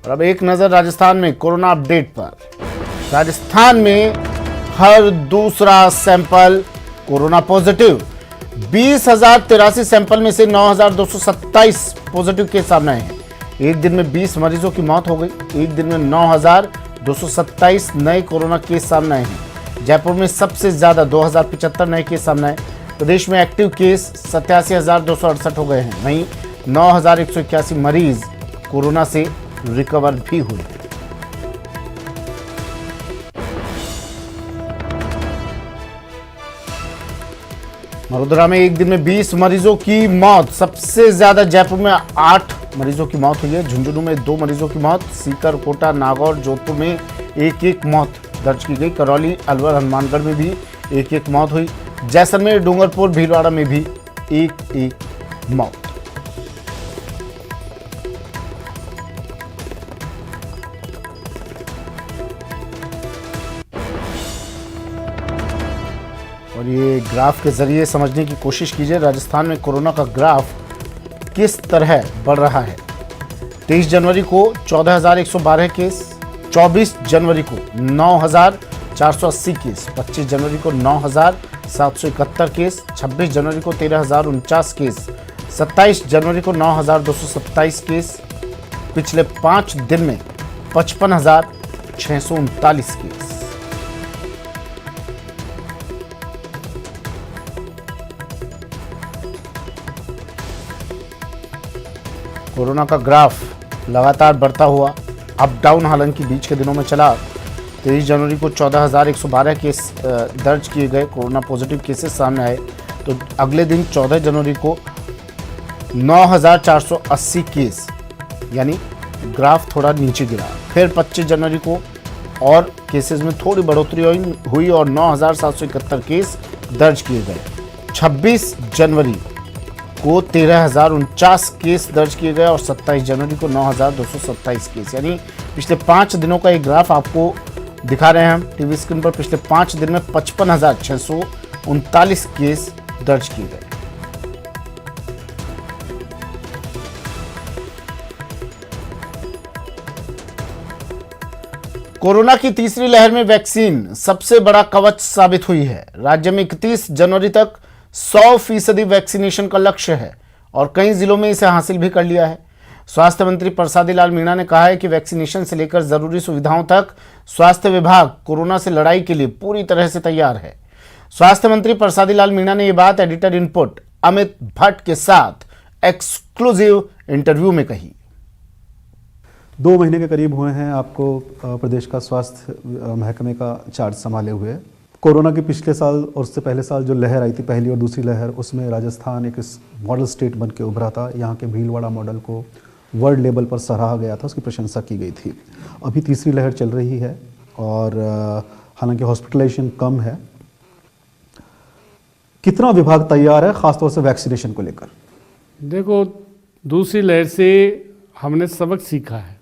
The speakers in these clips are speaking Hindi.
और अब एक नजर राजस्थान में कोरोना अपडेट पर। राजस्थान में हर दूसरा सैंपल कोरोना पॉजिटिव। 20,083 सैंपल में से 9,227 पॉजिटिव केस सामने आए हैं। एक दिन में 20 मरीजों की मौत हो गई। एक दिन में 9,227 नए कोरोना केस सामने आए हैं। जयपुर में सबसे ज्यादा 2,075 नए केस सामने आए। प्रदेश में एक्टिव केस 87,268 हो गए हैं। वहीं 9,181 मरीज कोरोना से रिकवर भी हुए हैं। वडोदरा में एक दिन में 20 मरीजों की मौत। सबसे ज्यादा जयपुर में 8 मरीजों की मौत हुई है। झुंझुनू में 2 मरीजों की मौत। सीकर, कोटा, नागौर, जोधपुर में एक एक मौत दर्ज की गई। करौली, अलवर, हनुमानगढ़ में भी एक एक मौत हुई। जैसलमेर, डूंगरपुर, भीलवाड़ा में भी एक एक मौत। और ये ग्राफ के जरिए समझने की कोशिश कीजिए राजस्थान में कोरोना का ग्राफ किस तरह बढ़ रहा है। 23 जनवरी को 14,112 केस, 24 जनवरी को 9,480 केस, 25 जनवरी को 9,771 केस, 26 जनवरी को 13,049 केस, 27 जनवरी को 9,227 केस। पिछले 5 दिन में 55,639 केस। कोरोना का ग्राफ लगातार बढ़ता हुआ अप डाउन हालांकि बीच के दिनों में चला। 23 जनवरी को 14,112 केस दर्ज किए गए, कोरोना पॉजिटिव केसेस सामने आए। तो अगले दिन 14 जनवरी को 9,480 केस, यानी ग्राफ थोड़ा नीचे गिरा। फिर 25 जनवरी को और केसेस में थोड़ी बढ़ोतरी हुई और 9,771 केस दर्ज किए गए। 26 जनवरी को 13,049 केस दर्ज किए गए और 27 जनवरी को 9,227 केस, यानी पिछले 5 दिनों का एक ग्राफ आपको दिखा रहे हैं हम टीवी स्क्रीन पर। पिछले 5 दिन में 55,639 केस दर्ज किए गए। कोरोना की तीसरी लहर में वैक्सीन सबसे बड़ा कवच साबित हुई है। राज्य में 31 जनवरी तक 100% वैक्सीनेशन का लक्ष्य है और कई जिलों में इसे हासिल भी कर लिया है। स्वास्थ्य मंत्री प्रसादी लाल मीणा ने कहा है कि वैक्सीनेशन से लेकर जरूरी सुविधाओं तक स्वास्थ्य विभाग कोरोना से लड़ाई के लिए पूरी तरह से तैयार है। स्वास्थ्य मंत्री प्रसादी लाल मीणा ने यह बात एडिटर इनपुट अमित भट्ट के साथ एक्सक्लूसिव इंटरव्यू में कही। 2 महीने के करीब हुए हैं आपको प्रदेश का स्वास्थ्य महकमे का चार्ज संभाले हुए। कोरोना के पिछले साल और उससे पहले साल जो लहर आई थी, पहली और दूसरी लहर, उसमें राजस्थान एक मॉडल स्टेट बन के उभरा था। यहाँ के भीलवाड़ा मॉडल को वर्ल्ड लेवल पर सराहा गया था, उसकी प्रशंसा की गई थी। अभी तीसरी लहर चल रही है और हालांकि हॉस्पिटलाइजेशन कम है। कितना विभाग तैयार है खासतौर से वैक्सीनेशन को लेकर? देखो, दूसरी लहर से हमने सबक सीखा है।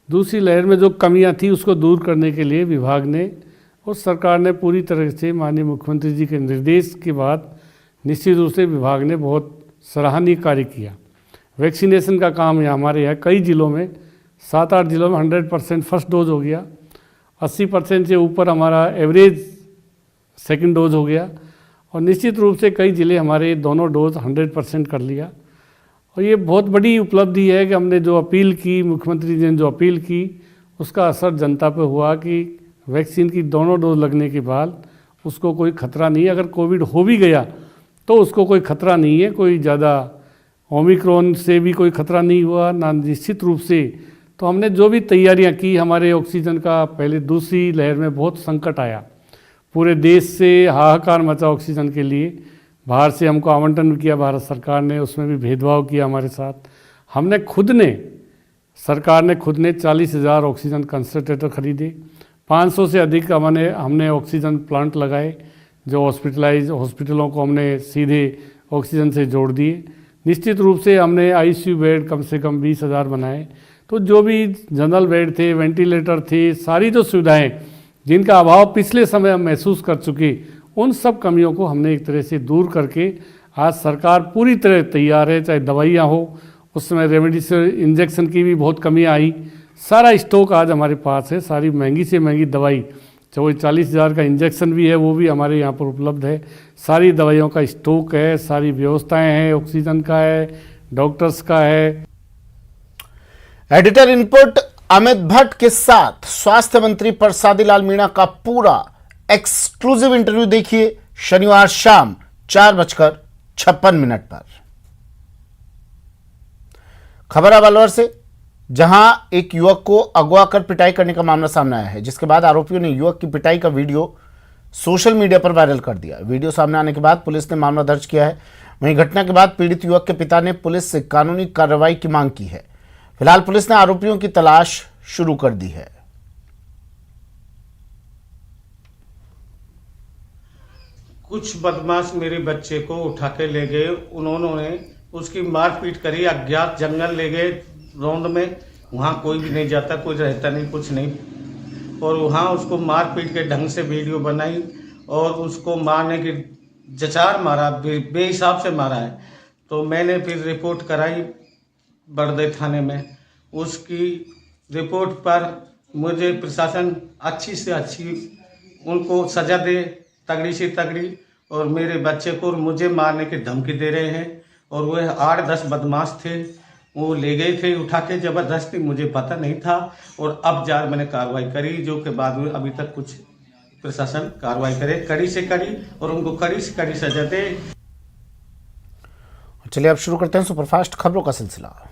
दूसरी लहर में जो कमियां थी उसको दूर करने के लिए विभाग ने और सरकार ने पूरी तरह से माननीय मुख्यमंत्री जी के निर्देश के बाद निश्चित रूप से विभाग ने बहुत सराहनीय कार्य किया। वैक्सीनेशन का काम यहाँ हमारे यहाँ कई जिलों में 7-8 जिलों में 100% फर्स्ट डोज हो गया। 80% से ऊपर हमारा एवरेज सेकंड डोज हो गया और निश्चित रूप से कई ज़िले हमारे दोनों डोज 100% कर लिया। और ये बहुत बड़ी उपलब्धि है कि हमने जो अपील की, मुख्यमंत्री जी ने जो अपील की, उसका असर जनता पर हुआ कि वैक्सीन की दोनों डोज लगने के बाद उसको कोई खतरा नहीं है। अगर कोविड हो भी गया तो उसको कोई खतरा नहीं है, कोई ज़्यादा ओमिक्रॉन से भी कोई खतरा नहीं हुआ ना। निश्चित रूप से तो हमने जो भी तैयारियां की, हमारे ऑक्सीजन का पहले दूसरी लहर में बहुत संकट आया, पूरे देश से हाहाकार मचा ऑक्सीजन के लिए। बाहर से हमको आवंटन किया भारत सरकार ने, उसमें भी भेदभाव किया हमारे साथ। हमने खुद ने, सरकार ने खुद ने 40,000 ऑक्सीजन कंसंट्रेटर खरीदे। 500 से अधिक हमने ऑक्सीजन प्लांट लगाए, जो हॉस्पिटलों को हमने सीधे ऑक्सीजन से जोड़ दिए। निश्चित रूप से हमने आईसीयू बेड कम से कम 20,000 बनाए। तो जो भी जनरल बेड थे, वेंटिलेटर थे, सारी जो सुविधाएं जिनका अभाव पिछले समय हम महसूस कर चुके, उन सब कमियों को हमने एक तरह से दूर करके आज सरकार पूरी तरह तैयार है। चाहे दवाइयाँ हो, उस समय रेमडेसिविर इंजेक्शन की भी बहुत कमियाँ आई, सारा स्टॉक आज हमारे पास है। सारी महंगी से महंगी दवाई, चाहे 40,000 का इंजेक्शन भी है, वो भी हमारे यहाँ पर उपलब्ध है। सारी दवाइयों का स्टॉक है, सारी व्यवस्थाएं हैं, ऑक्सीजन का है, डॉक्टर्स का है। एडिटर इनपुट अमित भट्ट के साथ स्वास्थ्य मंत्री प्रसादी लाल मीणा का पूरा एक्सक्लूसिव इंटरव्यू देखिए शनिवार शाम 4:56 पर। खबर है अलवर से, जहां एक युवक को अगवा कर पिटाई करने का मामला सामने आया है, जिसके बाद आरोपियों ने युवक की पिटाई का वीडियो सोशल मीडिया पर वायरल कर दिया। वीडियो सामने आने के बाद पुलिस ने मामला दर्ज किया है। वहीं घटना के बाद पीड़ित युवक के पिता ने पुलिस से कानूनी कार्रवाई की मांग की है। फिलहाल पुलिस ने आरोपियों की तलाश शुरू कर दी है। कुछ बदमाश मेरे बच्चे को उठा के ले गए। उन्होंने उसकी मारपीट करी, अज्ञात जंगल ले गए रौंद में। वहाँ कोई भी नहीं जाता, कोई रहता नहीं, कुछ नहीं। और वहाँ उसको मारपीट के ढंग से वीडियो बनाई और उसको मारने की जचार मारा, बेहिसाब से मारा है। तो मैंने फिर रिपोर्ट कराई बड़दे थाने में। उसकी रिपोर्ट पर मुझे प्रशासन अच्छी से अच्छी उनको सजा दे, तगड़ी से तगड़ी। और मेरे बच्चे को मुझे मारने की धमकी दे रहे हैं। और वह 8-10 बदमाश थे, वो ले गए थे उठा के ज़बरदस्ती, मुझे पता नहीं था। और अब जार मैंने कार्रवाई करी, जो के बाद में अभी तक कुछ प्रशासन कार्रवाई करे, कड़ी से कड़ी, और उनको कड़ी से कड़ी सजा दे। चलिए अब शुरू करते हैं सुपरफास्ट खबरों का सिलसिला।